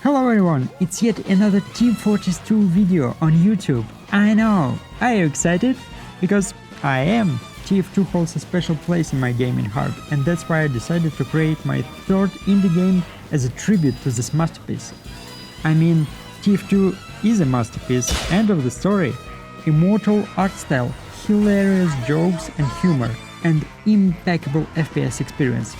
Hello everyone, it's yet another Team Fortress 2 video on YouTube. I know, are you excited? Because I am. TF2 holds a special place in my gaming heart, and that's why I decided to create my third indie game as a tribute to this masterpiece. I mean, TF2 is a masterpiece, end of the story. Immortal art style, hilarious jokes and humor, and impeccable FPS experience.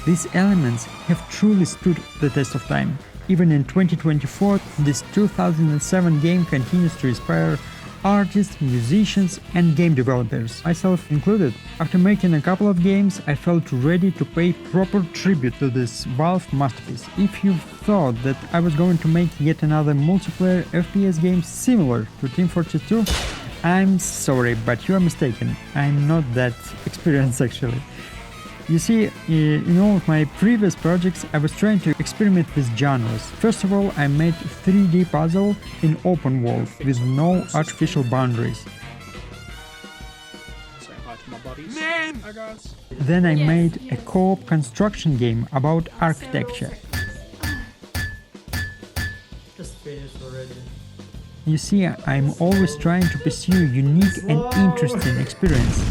These elements have truly stood the test of time. Even in 2024, this 2007 game continues to inspire artists, musicians and game developers, myself included. After making a couple of games, I felt ready to pay proper tribute to this Valve masterpiece. If you thought that I was going to make yet another multiplayer FPS game similar to Team Fortress 2, I'm sorry, but you are mistaken. I'm not that experienced actually. You see, in all of my previous projects, I was trying to experiment with genres. First of all, I made 3D puzzle in open world with no artificial boundaries. Then I made a co-op construction game about architecture. Just finished already. You see, I'm always trying to pursue unique and interesting experience.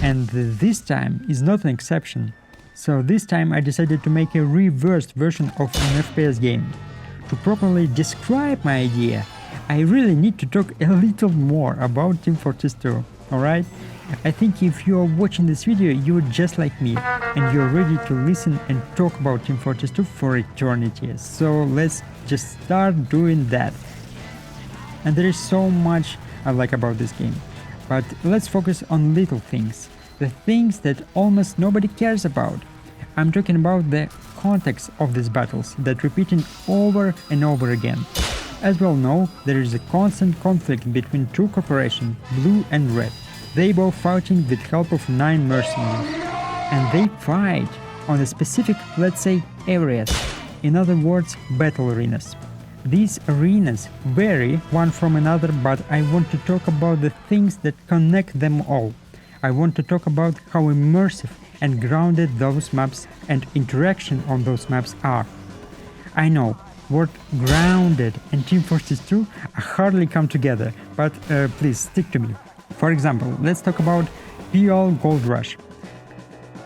And this time is not an exception. So this time I decided to make a reversed version of an FPS game. To properly describe my idea, I really need to talk a little more about Team Fortress 2, alright? I think if you are watching this video, you're just like me, and you're ready to listen and talk about Team Fortress 2 for eternity. So let's just start doing that. And there is so much I like about this game. But let's focus on little things, the things that almost nobody cares about. I'm talking about the context of these battles that repeating over and over again. As we all know, there is a constant conflict between two corporations, Blue and Red. They both fighting with help of 9 mercenaries. And they fight on a specific, let's say, areas. In other words, battle arenas. These arenas vary one from another, but I want to talk about the things that connect them all. I want to talk about how immersive and grounded those maps and interaction on those maps are. I know, word grounded and Team Fortress 2 hardly come together, but please stick to me. For example, let's talk about PL Gold Rush.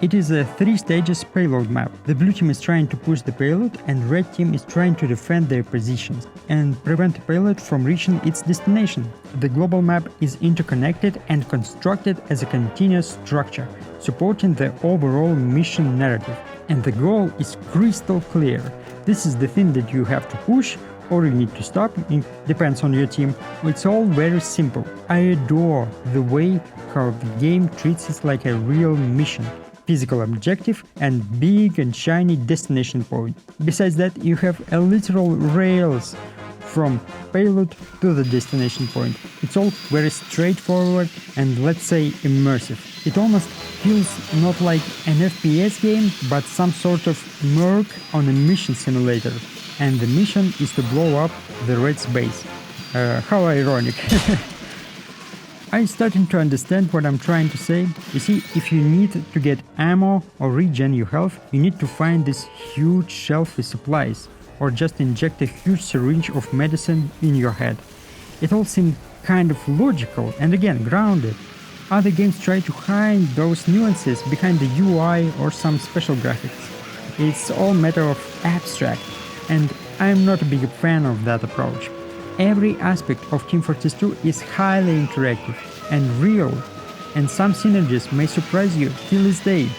It is a 3 stages payload map. The blue team is trying to push the payload and red team is trying to defend their positions and prevent the payload from reaching its destination. The global map is interconnected and constructed as a continuous structure, supporting the overall mission narrative. And the goal is crystal clear. This is the thing that you have to push or you need to stop, it depends on your team. It's all very simple. I adore the way how the game treats it like a real mission. Physical objective and big and shiny destination point. Besides that, you have a literal rails from payload to the destination point. It's all very straightforward and, let's say, immersive. It almost feels not like an FPS game, but some sort of merc on a mission simulator. And the mission is to blow up the Red's base. How ironic. Are you starting to understand what I'm trying to say? You see, if you need to get ammo or regen your health, you need to find this huge shelf with supplies, or just inject a huge syringe of medicine in your head. It all seems kind of logical and again grounded. Other games try to hide those nuances behind the UI or some special graphics. It's all matter of abstract, and I'm not a big fan of that approach. Every aspect of Team Fortress 2 is highly interactive and real, and some synergies may surprise you till this day.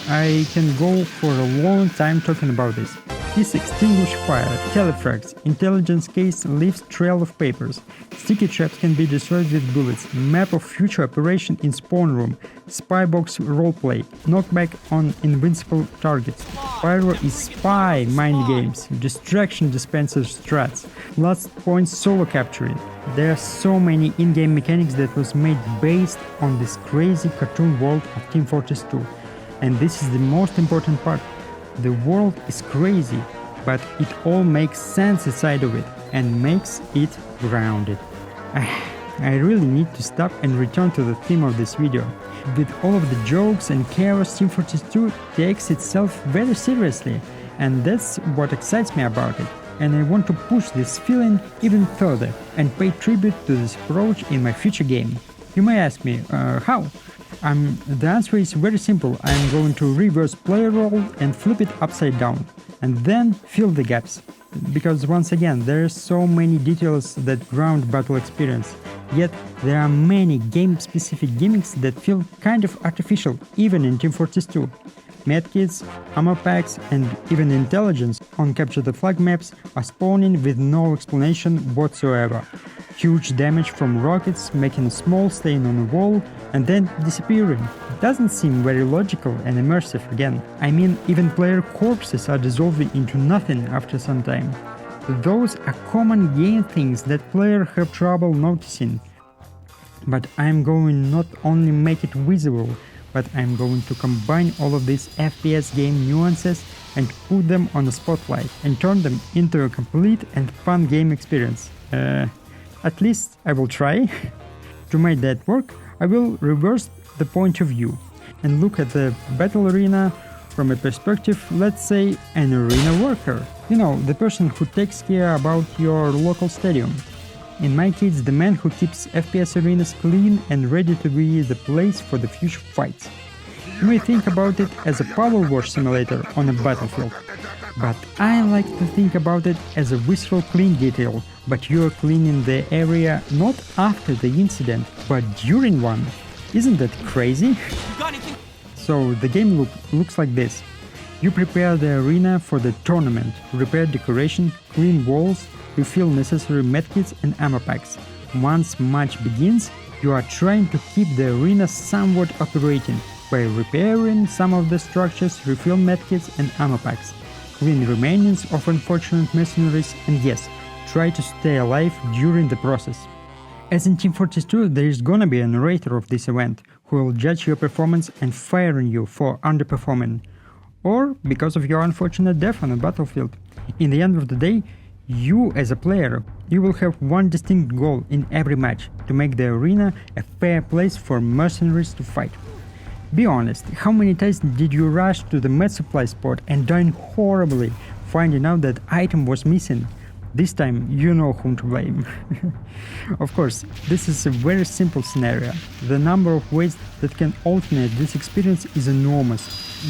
I can go for a long time talking about this. This extinguish fire, telefrags, intelligence case leaves trail of papers, sticky traps can be destroyed with bullets, map of future operation in spawn room, spy box roleplay, knockback on invincible targets, pyro is spy mind games, distraction dispenser strats, last point solo capturing. There are so many in-game mechanics that was made based on this crazy cartoon world of Team Fortress 2. And this is the most important part. The world is crazy, but it all makes sense inside of it and makes it grounded. I really need to stop and return to the theme of this video. With all of the jokes and chaos, Team Fortress 2 takes itself very seriously, and that's what excites me about it. and I want to push this feeling even further and pay tribute to this approach in my future game. You may ask me, how? The answer is very simple. I'm going to reverse player role and flip it upside down, and then fill the gaps. Because once again, there are so many details that ground battle experience, yet there are many game-specific gimmicks that feel kind of artificial, even in Team Fortress 2. Medkits, ammo packs, and even intelligence on Capture the Flag maps are spawning with no explanation whatsoever. Huge damage from rockets making a small stain on a wall and then disappearing. Doesn't seem very logical and immersive again. I mean, even player corpses are dissolving into nothing after some time. Those are common game things that players have trouble noticing. But I'm going not only make it visible, but I'm going to combine all of these FPS game nuances and put them on the spotlight and turn them into a complete and fun game experience. At least I will try. To make that work, I will reverse the point of view and look at the battle arena from a perspective, let's say, an arena worker. You know, the person who takes care about your local stadium. In my case, the man who keeps FPS arenas clean and ready to be the place for the future fights. You may think about it as a power wash simulator on a battlefield, but I like to think about it as a visceral clean detail, but you're cleaning the area not after the incident, but during one. Isn't that crazy? So the game looks like this. You prepare the arena for the tournament, repair decoration, clean walls, refill necessary medkits and ammo packs. Once match begins, you are trying to keep the arena somewhat operating by repairing some of the structures, refill medkits and ammo packs, clean remains of unfortunate mercenaries, and yes, try to stay alive during the process. As in Team Fortress 2, there is gonna be a narrator of this event who will judge your performance and fire on you for underperforming, or because of your unfortunate death on the battlefield. In the end of the day, you as a player, you will have one distinct goal in every match: to make the arena a fair place for mercenaries to fight. Be honest, how many times did you rush to the med supply spot and die horribly, finding out that item was missing? This time you know whom to blame. Of course, this is a very simple scenario. The number of ways that can alternate this experience is enormous.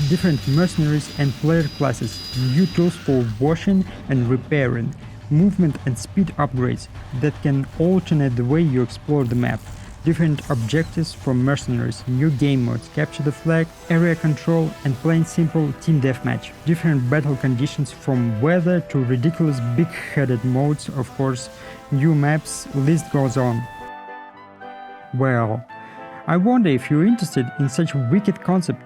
Different mercenaries and player classes, new tools for washing and repairing, movement and speed upgrades that can alternate the way you explore the map. Different objectives for mercenaries, new game modes, capture the flag, area control, and plain simple team deathmatch. Different battle conditions from weather to ridiculous big-headed modes, of course, new maps, list goes on. Well, I wonder if you're interested in such a wicked concept.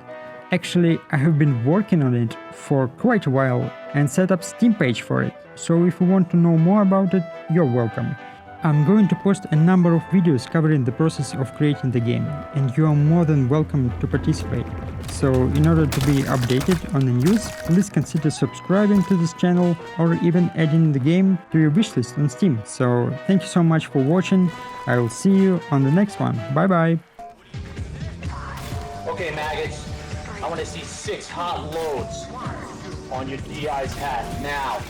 Actually, I have been working on it for quite a while and set up Steam page for it, so if you want to know more about it, you're welcome. I'm going to post a number of videos covering the process of creating the game, and you are more than welcome to participate. So in order to be updated on the news, please consider subscribing to this channel or even adding the game to your wishlist on Steam. So thank you so much for watching, I will see you on the next one, bye bye! Okay, maggots, I want to see 6 hot loads on your DI's hat now.